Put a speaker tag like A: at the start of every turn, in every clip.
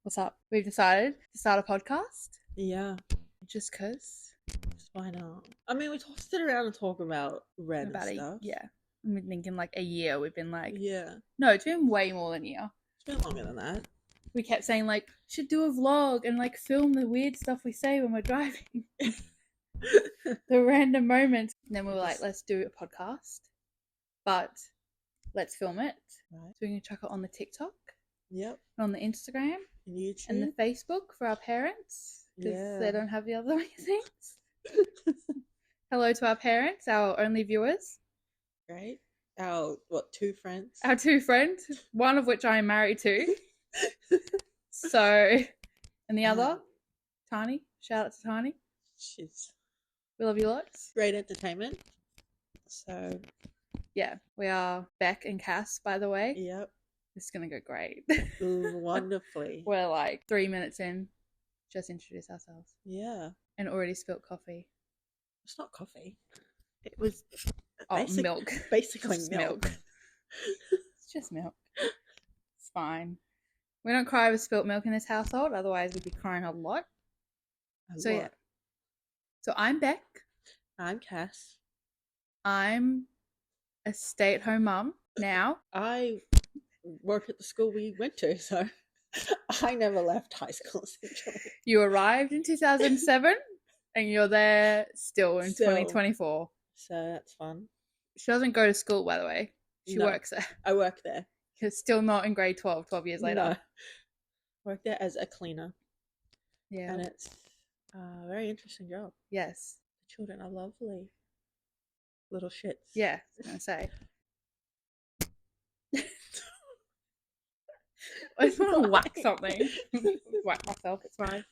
A: What's up? We've decided to start a podcast
B: Yeah,
A: just because.
B: just why not? I mean, we sit around and talk about random
A: About
B: stuff.
A: yeah. I've been thinking like a year. We've been like,
B: Yeah,
A: no, it's been way more than a year.
B: it's been longer than that.
A: We kept saying like, should do a vlog and like film the weird stuff we say when we're driving. The random moments. And then we were like, let's do a podcast, but let's film it.
B: Right.
A: So we can chuck it on the TikTok,
B: Yep.
A: on the Instagram,
B: And YouTube.
A: and the Facebook for our parents because they don't have the other things. Hello to our parents, our only viewers.
B: Right. Our two friends?
A: Our two friends, one of which I am married to. So, and the other, Tani. Shout out to Tani.
B: She's
A: We love you lots.
B: great entertainment. So,
A: yeah, we are Beck and Cass, by the way.
B: Yep.
A: It's going to go great.
B: Wonderfully.
A: We're like 3 minutes in. Just introduce ourselves.
B: Yeah.
A: And already spilt coffee.
B: It's not coffee. It was
A: milk.
B: Basically
A: milk. It's just milk. It's fine. We don't cry over spilt milk in this household. Otherwise, we'd be crying a lot. Yeah. So I'm Beck.
B: I'm Cass.
A: I'm a stay-at-home mum now.
B: I work at the school we went to, so I never left high school, essentially.
A: You arrived in 2007 and you're there still in 2024.
B: So that's fun.
A: She doesn't go to school, by the way. She works there.
B: I work there.
A: You're still not in grade 12 years later.
B: No. Work there as a cleaner.
A: Yeah.
B: And it's a very interesting job.
A: Yes.
B: The children are lovely. Little shits.
A: Yeah, I was going to say. I just want to whack something. Whack myself, it's fine.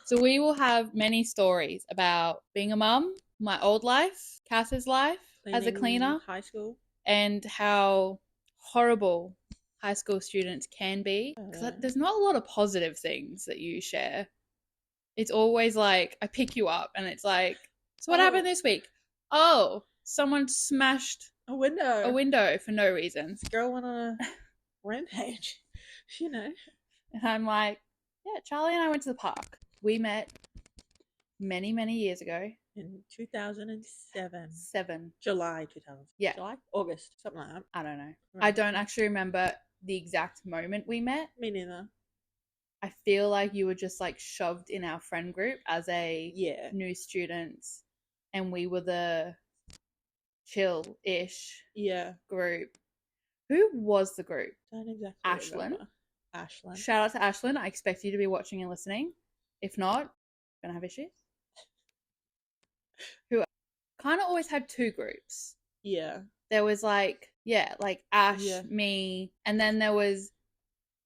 A: So we will have many stories about being a mum, my old life, Cass's life as a cleaner,
B: high school,
A: and how horrible high school students can be. Because there's not a lot of positive things that you share. It's always like, I pick you up and it's like, so what happened this week? Oh, someone smashed
B: a window
A: for no reason.
B: This girl went on a rampage, you know.
A: And I'm like, yeah, Charlie and I went to the park. We met many, many years ago.
B: In 2007.
A: July
B: 2000.
A: Yeah.
B: July? August. Something like that.
A: I don't know.
B: Right.
A: I don't actually remember the exact moment we met.
B: Me neither.
A: I feel like you were just like shoved in our friend group as a new student. And we were the chill-ish group. Who was the group?
B: Don't exactly
A: Ashlyn.
B: remember. Ashlyn.
A: Shout out to Ashlyn. I expect you to be watching and listening. If not, gonna have issues. Who kind of always had two groups.
B: Yeah.
A: There was like Ash, me, and then there was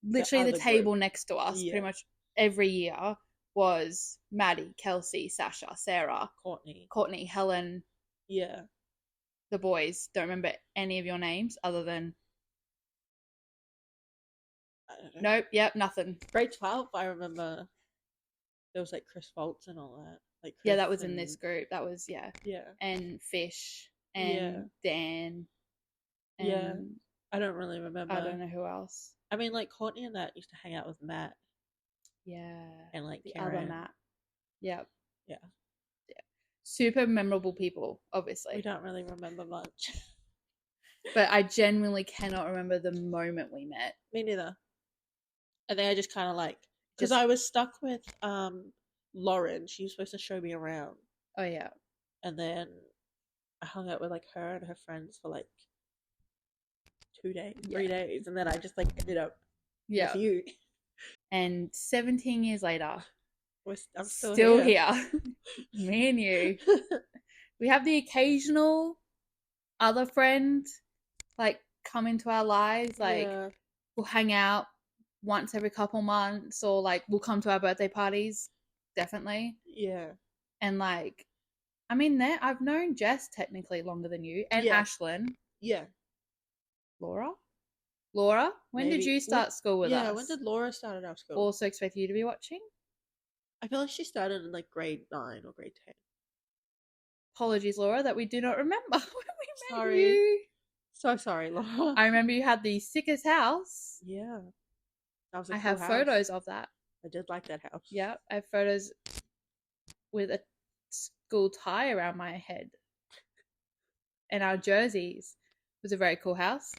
A: literally the table group next to us pretty much every year was Maddie, Kelsey, Sasha, Sarah, Courtney, Helen.
B: Yeah.
A: The boys. Don't remember any of your names other than...
B: I don't know.
A: Nope, yep, nothing.
B: Grade 12, I remember there was like Chris Foltz and all that. Like Chris
A: that was in this group. That was, Yeah. And Fish and Dan. And
B: I don't really remember.
A: I don't know who else.
B: I mean, like Courtney and that used to hang out with Matt.
A: Yeah.
B: And like
A: the
B: Karen.
A: other Matt. Yep.
B: Yeah.
A: Super memorable people, obviously.
B: We don't really remember much.
A: But I genuinely cannot remember the moment we met.
B: Me neither. I think I just kind of like... Because I was stuck with Lauren. She was supposed to show me around.
A: Oh, yeah.
B: And then I hung out with like her and her friends for like 2 days, 3 days. And then I just like ended up with you.
A: And 17 years later...
B: I'm still
A: here. Me and you. We have the occasional other friend like come into our lives. Like we'll hang out once every couple months, or like we'll come to our birthday parties. Definitely.
B: Yeah.
A: And like, I mean, I've known Jess technically longer than you, and Ashlyn.
B: Yeah.
A: Laura, when did you start school with us?
B: Yeah, when did Laura start at our school?
A: Also expect you to be watching.
B: I feel like she started in like grade 9 or grade 10.
A: Apologies, Laura, that we do not remember when we met
B: Sorry.
A: you.
B: So sorry, Laura.
A: I remember you had the sickest house.
B: Yeah. That was a
A: I
B: cool
A: have
B: house.
A: photos of that.
B: I did like that house.
A: Yeah, I have photos with a school tie around my head. And our jerseys. It was a very cool house.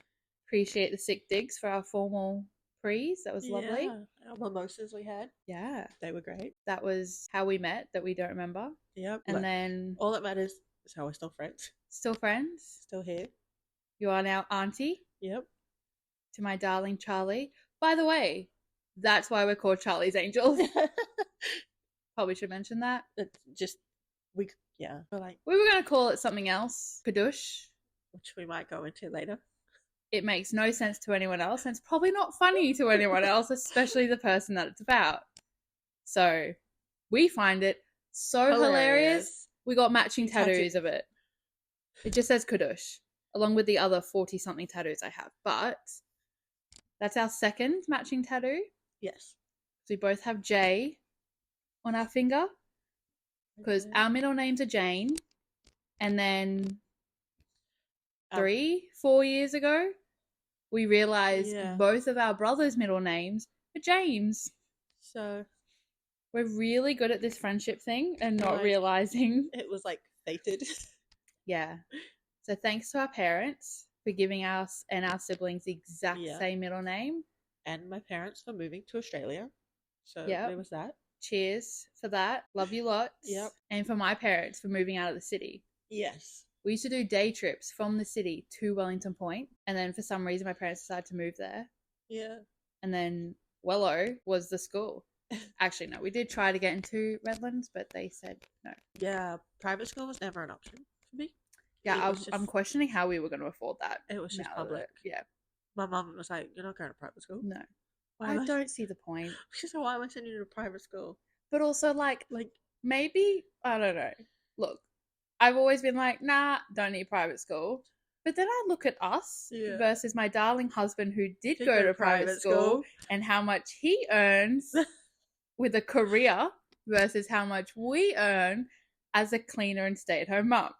A: Appreciate the sick digs for our formal prees. That was lovely.
B: Our mimosas we had.
A: Yeah.
B: They were great.
A: That was how we met that we don't remember.
B: Yep.
A: And then
B: all that matters is how we're still friends.
A: Still friends.
B: Still here.
A: You are now auntie.
B: Yep.
A: To my darling Charlie. By the way, that's why we're called Charlie's Angels. Probably should mention that.
B: It's just we we're like
A: we were gonna call it something else. Kadush.
B: Which we might go into later.
A: It makes no sense to anyone else, and it's probably not funny to anyone else, especially the person that it's about. So we find it so hilarious. We got matching tattoos of it. It just says Kadush, along with the other 40-something tattoos I have. But that's our second matching tattoo.
B: Yes.
A: We both have J on our finger because our middle names are Jane. And then 3-4 years ago, we realized both of our brothers' middle names are James.
B: So
A: we're really good at this friendship thing and not realizing
B: it was like fated.
A: Yeah. So thanks to our parents for giving us and our siblings the exact same middle name.
B: And my parents for moving to Australia. So there was that.
A: Cheers for that. Love you lots.
B: Yep.
A: And for my parents for moving out of the city.
B: Yes.
A: We used to do day trips from the city to Wellington Point. And then for some reason, my parents decided to move there.
B: Yeah.
A: And then Wello was the school. Actually, no. We did try to get into Redlands, but they said no.
B: Yeah. Private school was never an option for me.
A: Yeah, I'm questioning how we were going to afford that.
B: It was just public.
A: Yeah.
B: My mum was like, "You're not going to private school."
A: No. I don't see the point.
B: She said, "Why am I sending you to private school?"
A: But also, like maybe, I don't know. Look, I've always been like, nah, don't need private school. But then I look at us versus my darling husband who did go to private school and how much he earns with a career versus how much we earn as a cleaner and stay-at-home mum.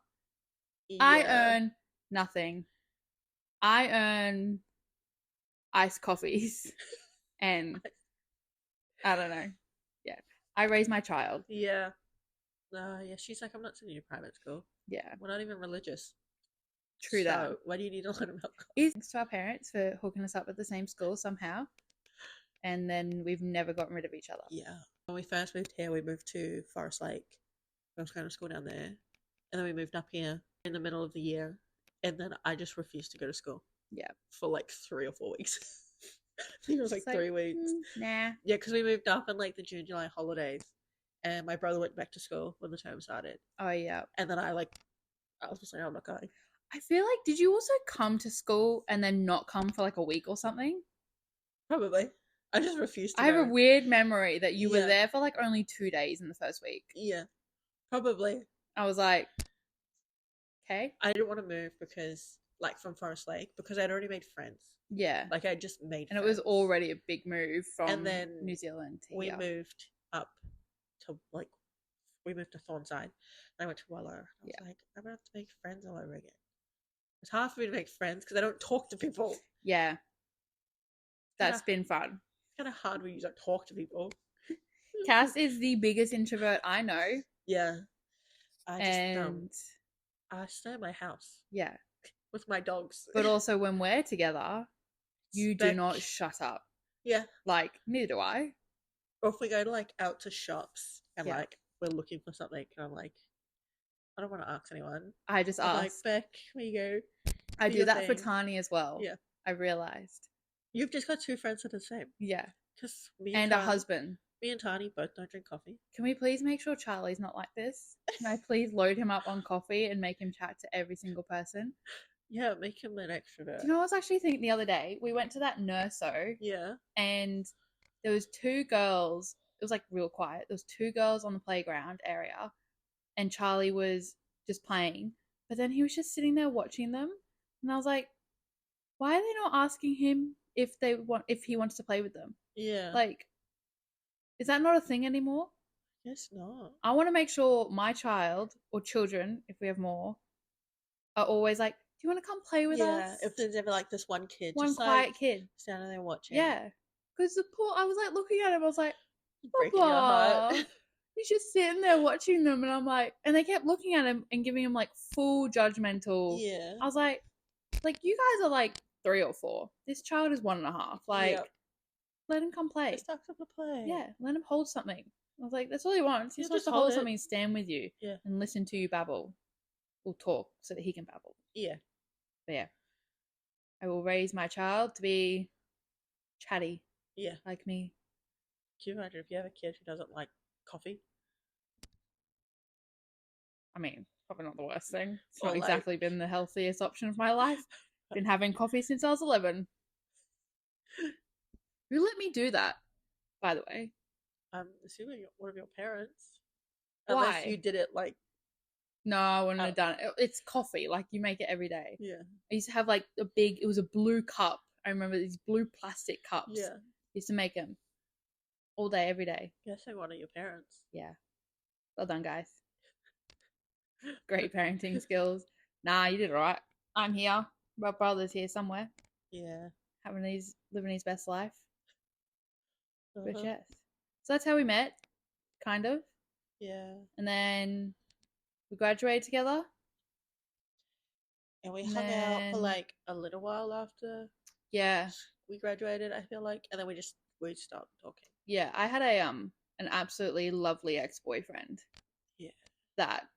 A: Yeah. I earn nothing. I earn iced coffees and I don't know. Yeah. I raise my child.
B: Yeah. Yeah, she's like, I'm not sending you to private school.
A: Yeah.
B: We're not even religious.
A: True that.
B: Why do you need to learn about God?
A: Thanks to our parents for hooking us up at the same school somehow. And then we've never gotten rid of each other.
B: Yeah. When we first moved here, we moved to Forest Lake. I was going to school down there. And then we moved up here in the middle of the year. And then I just refused to go to school.
A: Yeah.
B: For like 3 or 4 weeks. I think it was like 3 weeks.
A: Nah.
B: Yeah, because we moved up in like the June, July holidays. And my brother went back to school when the term started.
A: Oh, yeah.
B: And then I was just like, I'm not going.
A: I feel like, did you also come to school and then not come for like a week or something?
B: Probably. I just refused to
A: I have a weird memory that you were there for like only 2 days in the first week.
B: Yeah. Probably.
A: I was like, okay.
B: I didn't want to move because, like, from Forest Lake, because I'd already made friends.
A: Yeah.
B: Like, I just made
A: and
B: friends.
A: It was already a big move from
B: and then
A: New Zealand to
B: we
A: here.
B: moved up to, like, we moved to Thornside. And I went to Wello. I was like, I'm going to have to make friends all over again. It's hard for me to make friends because I don't talk to people.
A: Yeah. That's been fun.
B: It's kind of hard when you don't talk to people.
A: Cass is the biggest introvert I know.
B: Yeah. I stay in my house.
A: Yeah.
B: With my dogs.
A: But also when we're together, you do not shut up.
B: Yeah.
A: Like, neither do I.
B: Or if we go to like out to shops and like we're looking for something and I'm like, I don't want to ask anyone.
A: I just ask.
B: Like, Beck, where you go?
A: I do that for Tani as well.
B: Yeah.
A: I realized.
B: You've just got 2 friends that are the same.
A: Yeah.
B: Because
A: and a husband.
B: Me and Tani both don't drink coffee.
A: Can we please make sure Charlie's not like this? Can I please load him up on coffee and make him chat to every single person?
B: Yeah, make him an extrovert.
A: Do you know what I was actually thinking the other day? We went to that nurso.
B: Yeah.
A: And there was 2 girls. It was like real quiet. There was 2 girls on the playground area. And Charlie was just playing. But then he was just sitting there watching them. And I was like, why are they not asking him if he wants to play with them?
B: Yeah.
A: Like, is that not a thing anymore?
B: Yes, not.
A: I want to make sure my child or children, if we have more, are always like, do you want to come play with us?
B: Yeah, if there's ever like this one kid.
A: One
B: just
A: quiet
B: like,
A: kid.
B: standing there watching.
A: Yeah. because the poor, I was like looking at him, I was like,
B: Breaking your heart.
A: He's just sitting there watching them, and I'm like, and they kept looking at him and giving him like full judgmental.
B: Yeah.
A: I was like you guys are like 3 or 4. This child is 1.5. Like,
B: Yep.
A: let him come play.
B: Just ask him to play.
A: Yeah, let him hold something. I was like, that's all he wants. He's
B: He'll
A: supposed
B: just
A: to hold
B: hold it.
A: something, stand with you,
B: Yeah.
A: and listen to you babble, or talk, so that he can babble.
B: Yeah.
A: But yeah, I will raise my child to be chatty.
B: Yeah.
A: Like me.
B: Can you imagine if you have a kid who doesn't like coffee?
A: I mean, probably not the worst thing. It's
B: Or
A: not
B: like-
A: exactly been the healthiest option of my life. Been having coffee since I was 11. Who let me do that, by the way?
B: I'm assuming one of your parents.
A: Why?
B: Unless you did it like.
A: No, I wouldn't have done it. It's coffee. Like, you make it every day.
B: Yeah.
A: I used to have like it was a blue cup. I remember these blue plastic cups.
B: Yeah.
A: I used to make them all day, every day.
B: Guessing one of your parents.
A: Yeah. Well done, guys. Great parenting skills. Nah, you did all right. I'm here. My brother's here somewhere.
B: Yeah.
A: Living his best life. But
B: Uh-huh.
A: yes. So that's how we met, kind of.
B: Yeah.
A: And then we graduated together.
B: And we hung out for like a little while after.
A: Yeah.
B: We graduated, I feel like, and then we started talking.
A: Yeah, I had an absolutely lovely ex-boyfriend.
B: Yeah.
A: That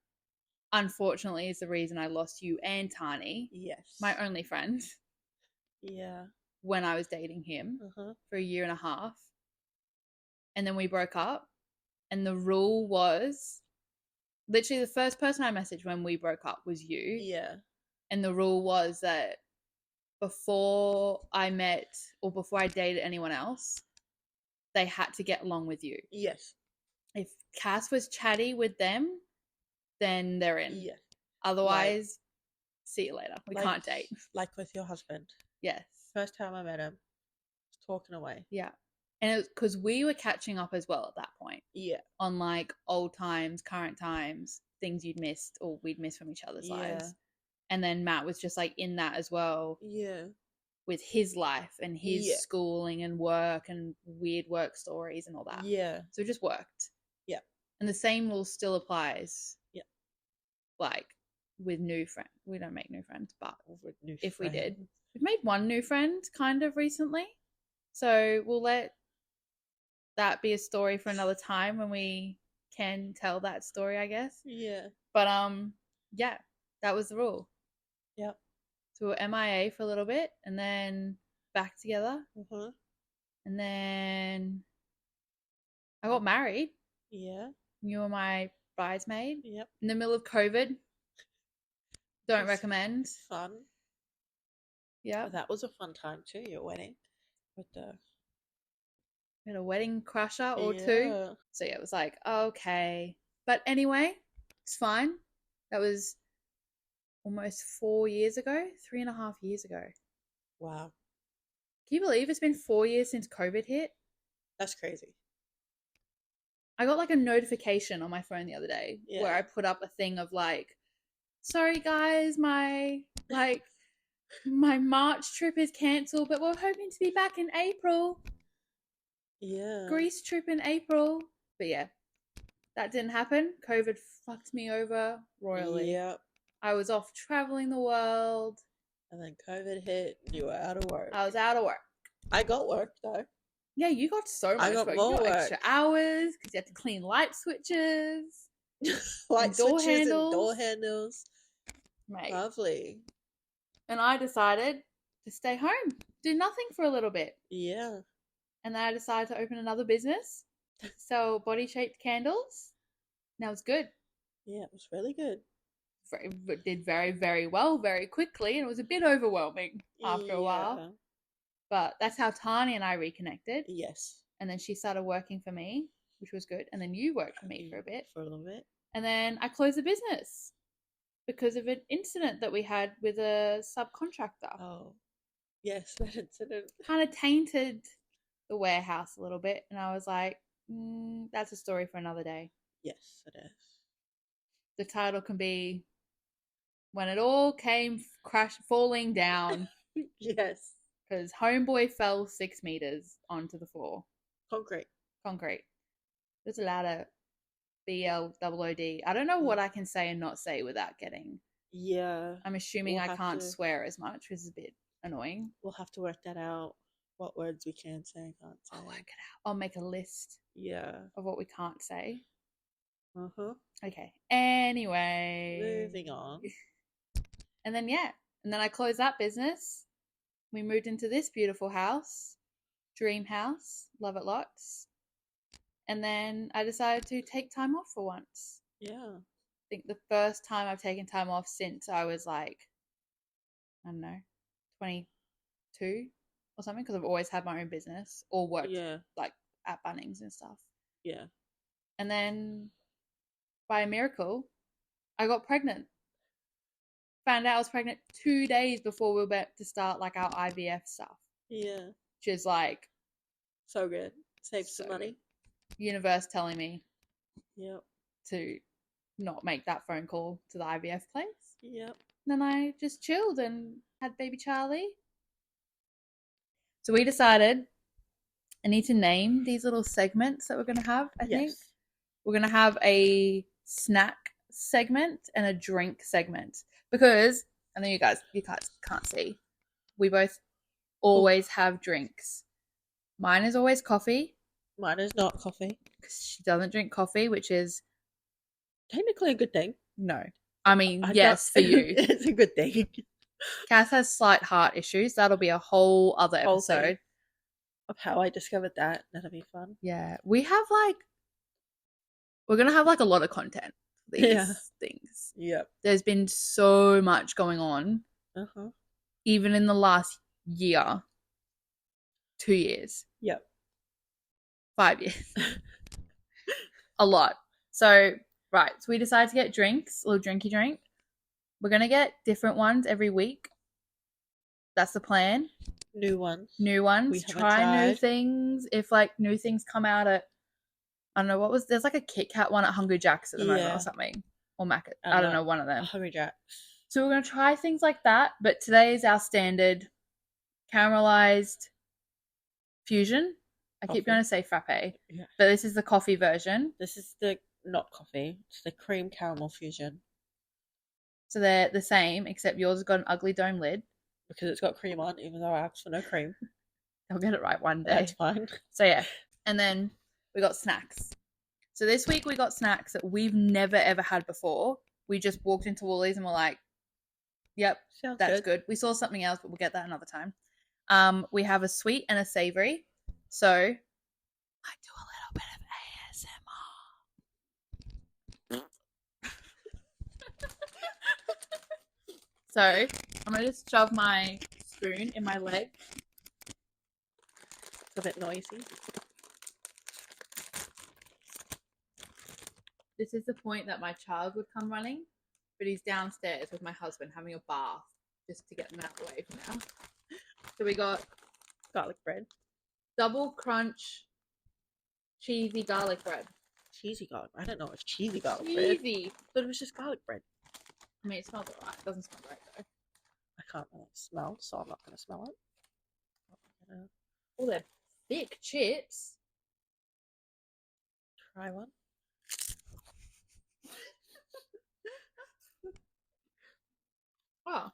A: unfortunately is the reason I lost you and Tani.
B: Yes.
A: My only friend.
B: Yeah.
A: When I was dating him
B: Uh-huh.
A: for 1.5 years. And then we broke up. And the rule was literally the first person I messaged when we broke up was you.
B: Yeah.
A: And the rule was that before I met or before I dated anyone else, they had to get along with you.
B: Yes.
A: If Cass was chatty with them, then they're in.
B: Yeah.
A: Otherwise, see you later. We can't date.
B: Like with your husband.
A: Yes.
B: First time I met him, was talking away.
A: Yeah. And it was because we were catching up as well at that point.
B: Yeah.
A: On like old times, current times, things you'd missed or we'd missed from each other's lives. And then Matt was just like in that as well.
B: Yeah.
A: With his life and his schooling and work and weird work stories and all that.
B: Yeah.
A: So it just worked.
B: Yeah.
A: And the same rule still applies.
B: Yeah.
A: Like with new friends. We don't make new friends, but if we did.
B: friends.
A: We've made one new friend kind of recently. So we'll let that be a story for another time when we can tell that story, I guess.
B: Yeah.
A: But yeah, that was the rule.
B: Yep.
A: So we were MIA for a little bit and then back together.
B: Uh-huh.
A: And then I got married.
B: Yeah.
A: You were my bridesmaid.
B: Yep.
A: In the middle of COVID. Don't recommend.
B: Fun.
A: Yeah.
B: That was a fun time too, your wedding. We
A: had a wedding crusher or two. So yeah, it was like, okay. But anyway, it's fine. That was almost 4 years ago, 3.5 years ago.
B: Wow.
A: Can you believe it's been 4 years since COVID hit?
B: That's crazy.
A: I got like a notification on my phone the other day where I put up a thing of like, sorry guys, my March trip is cancelled, but we're hoping to be back in April.
B: Yeah.
A: Greece trip in April. But yeah, that didn't happen. COVID fucked me over royally.
B: Yep.
A: I was off traveling the world.
B: And then COVID hit. You were out of work.
A: I was out of work.
B: I got work though.
A: Yeah, you got so much
B: I got
A: work.
B: more
A: you got
B: work.
A: extra hours because you had to clean light switches.
B: Light
A: door
B: switches
A: handles.
B: and door handles.
A: Mate.
B: Lovely.
A: And I decided to stay home, do nothing for a little bit.
B: Yeah.
A: And then I decided to open another business, sell body-shaped candles. Now it's good.
B: Yeah, it was really good.
A: It did very, very well, very quickly, and it was a bit overwhelming after a while. But that's how Tani and I reconnected.
B: Yes.
A: And then she started working for me, which was good. And then you worked for me for a bit.
B: For a little bit.
A: And then I closed the business because of an incident that we had with a subcontractor.
B: Oh, yes, that incident.
A: Kind of tainted the warehouse a little bit. And I was like, that's a story for another day.
B: Yes, it is.
A: The title can be When It All Came Falling Down.
B: Yes.
A: because homeboy fell 6 meters onto the floor.
B: Concrete.
A: There's a lot of BLOOD. I don't know what I can say and not say without getting.
B: Yeah.
A: I'm assuming I can't swear as much, which is a bit annoying.
B: We'll have to work that out. What words we can say and can't say.
A: I'll work it out. I'll make a list.
B: Yeah.
A: Of what we can't say.
B: Okay.
A: Anyway.
B: Moving on.
A: And then I closed that business. We moved into this beautiful house. Dream house. Love it lots. And then I decided to take time off for once.
B: Yeah.
A: I think the first time I've taken time off since I was like, I don't know, 22 or something, because I've always had my own business or worked like at Bunnings and stuff.
B: Yeah.
A: And then by a miracle, I got pregnant. Found out I was pregnant 2 days before we were about to start like our IVF stuff.
B: Yeah.
A: Which is like
B: so good. Save some money.
A: Universe telling me
B: to
A: not make that phone call to the IVF place.
B: Yep.
A: And then I just chilled and had baby Charlie. So we decided I need to name these little segments that we're going to have, I think. We're going to have a snack segment and a drink segment. Because, I know you guys can't see, we both always have drinks. Mine is always coffee.
B: Mine is not coffee.
A: Because she doesn't drink coffee, which is
B: technically a good thing.
A: No. I mean, yes, for you.
B: It's a good thing.
A: Cass has slight heart issues. That'll be a whole other episode.
B: Of how I discovered that. That'll be fun.
A: Yeah. We're going to have like a lot of content for these things.
B: Yep.
A: There's been so much going on. Even in the last year. 2 years.
B: Yep.
A: 5 years. A lot. So, right. So we decided to get drinks, a little drinky drink. We're going to get different ones every week. That's the plan.
B: New ones.
A: We try new things. If like new things come out at, I don't know, there's like a Kit Kat one at Hungry Jack's at the moment or something. Or Mac, I don't know, one of them.
B: Hungry Jack's.
A: So we're going to try things like that. But today is our standard caramelized fusion. I keep going to say frappe. Yeah. But this is the coffee version.
B: This is the not coffee. It's the cream caramel fusion.
A: So they're the same, except yours has got an ugly dome lid.
B: Because it's got cream on, even though I asked for no cream.
A: I'll get it right one day.
B: That's fine.
A: So yeah. And then we got snacks. So this week we got snacks that we've never ever had before. We just walked into Woolies and we're like, yep, that's good. We saw something else, but we'll get that another time. We have a sweet and a savory. So I do a little bit of ASMR. So I'm going to just shove my spoon in my leg.
B: It's a bit noisy.
A: This is the point that my child would come running, but he's downstairs with my husband having a bath just to get them out of the way for now. So we got
B: garlic bread.
A: Double crunch cheesy garlic bread.
B: Cheesy garlic bread? I don't know if it's cheesy garlic bread. Cheesy. But it was just garlic bread.
A: I mean, it smells alright. It doesn't smell great though.
B: I can't really smell, so I'm not going to smell it.
A: Oh, they're thick chips.
B: Try one.
A: Oh.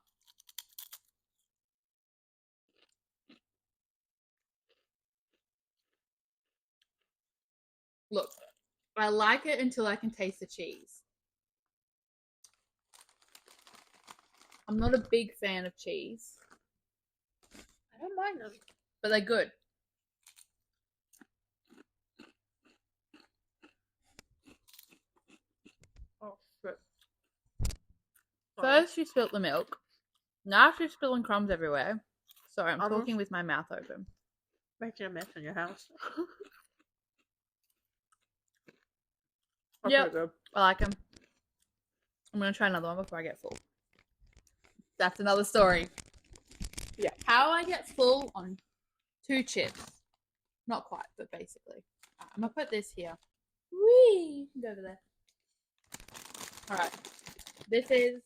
A: Look, I like it until I can taste the cheese. I'm not a big fan of cheese.
B: I don't mind them.
A: But they're good. Oh, shit. First she spilt the milk. Now she's spilling crumbs everywhere. Sorry, I'm talking with my mouth open.
B: Making a mess in your house.
A: Yep, I like them. I'm going to try another one before I get full. That's another story.
B: Yeah.
A: How I get full on 2 chips. Not quite, but basically. Right, I'm going to put this here. Whee! Go over there. Alright. This is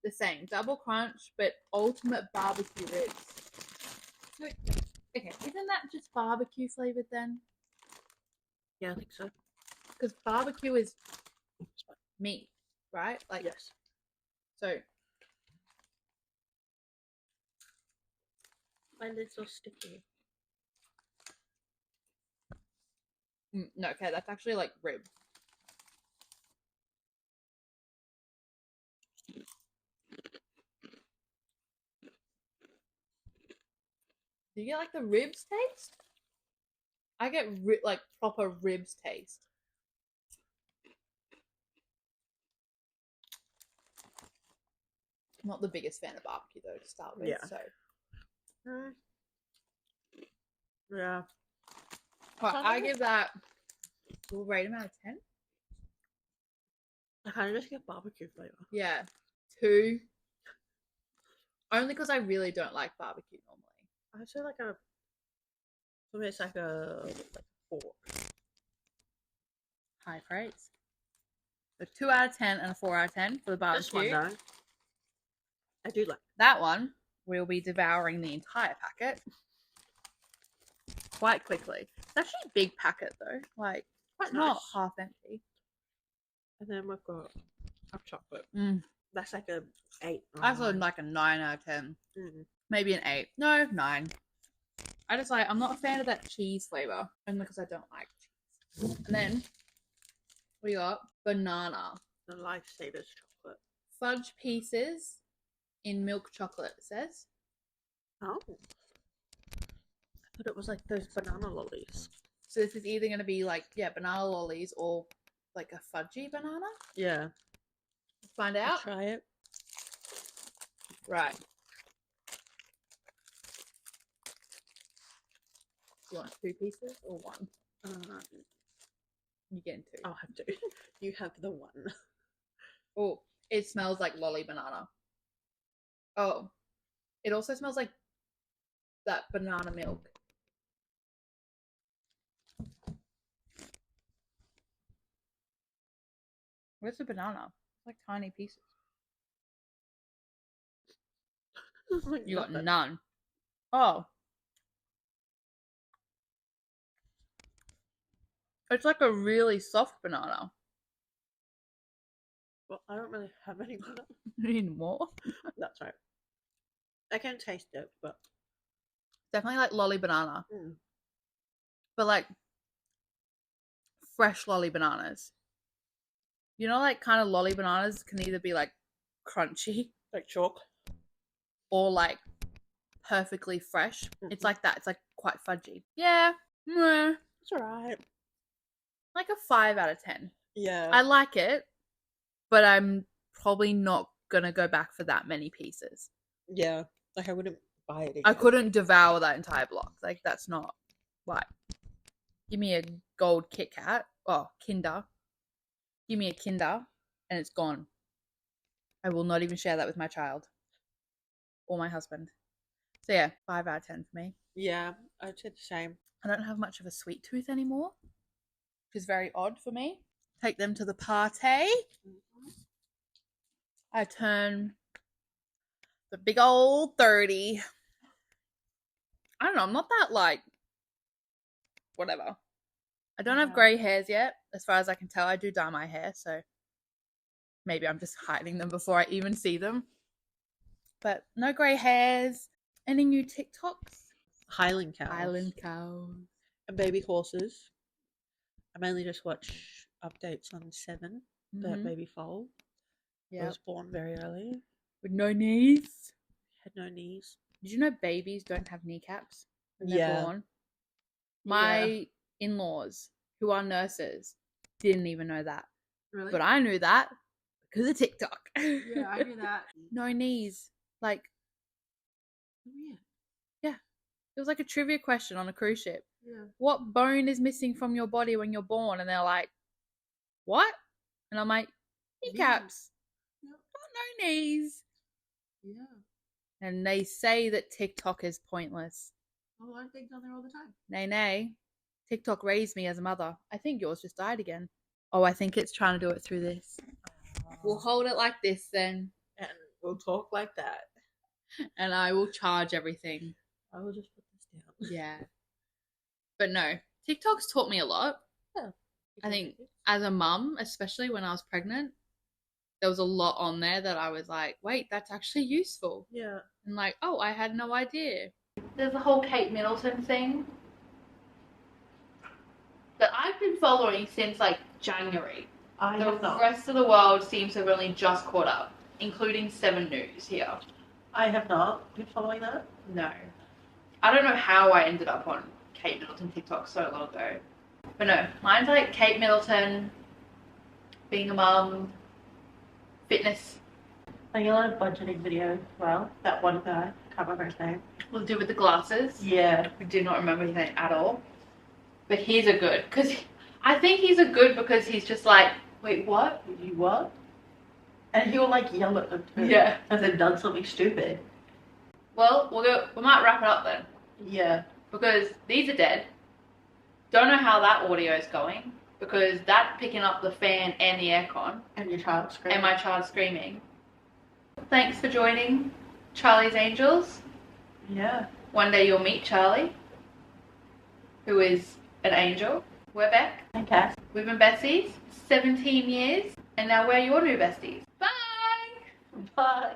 A: the same. Double crunch, but ultimate barbecue ribs. So, okay, isn't that just barbecue flavored then?
B: Yeah, I think so.
A: Because barbecue is meat, right? Like,
B: yes.
A: So,
B: And it's so sticky.
A: no, okay, that's actually like rib. Do you get like the ribs taste? I get like proper ribs taste. I'm not the biggest fan of barbecue though to start with.
B: Yeah.
A: So
B: Yeah.
A: well, I give that. We'll rate them out of 10.
B: I kind of just get barbecue flavor.
A: Yeah, 2. Only because I really don't like barbecue normally.
B: I'd say like a. For me, it's like a 4.
A: High praise. So 2 out of 10 and a 4 out of 10 for the barbecue.
B: This one though, I do like.
A: That one, we'll be devouring the entire packet quite quickly. It's actually a big packet though. Like, it's not half empty.
B: And then we've got hot chocolate.
A: Mm.
B: That's like a 8.
A: I thought like a 9 out of 10. Maybe an 8. No, 9. I'm not a fan of that cheese flavor, only because I don't like cheese. And then we got banana.
B: The Lifesavers chocolate.
A: Fudge pieces in milk chocolate, it says.
B: Oh. I thought it was like those banana lollies.
A: So this is either going to be like, banana lollies or like a fudgy banana?
B: Yeah.
A: Let's find out.
B: I'll try it.
A: Right. You want 2 pieces or 1? You're getting 2.
B: I'll have 2. You have the 1.
A: Oh, it smells like lolly banana. Oh, it also smells like that banana milk. Where's the banana? It's like tiny pieces.
B: Like
A: you got none. Oh. It's like a really soft banana.
B: Well, I don't really have any banana.
A: You need more?
B: That's right. I can taste it, but
A: definitely like lolly banana. But like fresh lolly bananas. You know, like kind of lolly bananas can either be like crunchy,
B: like chalk,
A: or like perfectly fresh. It's like that. It's like quite fudgy. Yeah.
B: It's alright.
A: Like a 5 out of 10.
B: Yeah.
A: I like it, but I'm probably not gonna go back for that many pieces.
B: Yeah. Like I wouldn't buy it again.
A: I couldn't devour that entire block. Like that's not right. Give me a gold Kit Kat. Oh, Kinder. Give me a Kinder and it's gone. I will not even share that with my child or my husband. So yeah, 5 out of 10 for me.
B: Yeah, I'd say the same.
A: I don't have much of a sweet tooth anymore, which is very odd for me. Take them to the party. I turn the big old 30. I don't know, I'm not that like whatever. I don't have grey hairs yet, as far as I can tell. I do dye my hair, so maybe I'm just hiding them before I even see them. But no grey hairs. Any new TikToks?
B: Highland cows.
A: Highland cows.
B: And baby horses. I mainly just watch updates on 7, the baby foal. Yeah. Was born very early.
A: With no knees.
B: Had no knees.
A: Did you know babies don't have kneecaps when they're born? My in-laws, who are nurses, didn't even know that.
B: Really?
A: But I knew that because of TikTok.
B: Yeah, I knew that.
A: No knees. Like,
B: weird.
A: Yeah. It was like a trivia question on a cruise ship.
B: Yeah.
A: What bone is missing from your body when you're born? And they're like, what? And I'm like, kneecaps. Yep. No knees.
B: Yeah.
A: And they say that TikTok is pointless.
B: Well, I think on there all the time.
A: Nay. TikTok raised me as a mother. I think yours just died again. Oh, I think it's trying to do it through this. We'll hold it like this then.
B: And we'll talk like that.
A: And I will charge everything.
B: I will just put this down.
A: Yeah. But no, TikTok's taught me a lot.
B: Yeah.
A: I think as a mum, especially when I was pregnant, there was a lot on there that I was like, wait, that's actually useful.
B: Yeah.
A: And like, oh, I had no idea. There's the whole Kate Middleton thing that I've been following since like January. The rest of the world seems to have only just caught up, including 7 News here.
B: I have not been following that.
A: No. I don't know how I ended up on Kate Middleton TikTok so long ago. But no, mine's like Kate Middleton, being a mum, fitness.
B: I get a lot of budgeting videos as well. That one guy, can't remember his name.
A: We'll do with the glasses.
B: Yeah.
A: We do not remember his name at all. But he's a good, because I think he's a good because he's just like, wait, what?
B: You what? And he'll like yell at them too.
A: Yeah.
B: As they've done something stupid.
A: Well, we might wrap it up then.
B: Yeah.
A: Because these are dead. Don't know how that audio is going. Because that's picking up the fan and the aircon.
B: And your child screaming.
A: And my child screaming. Thanks for joining Charlie's Angels.
B: Yeah.
A: One day you'll meet Charlie, who is an angel. We're back.
B: And Cass.
A: We've been besties 17 years. And now we're your new besties. Bye!
B: Bye.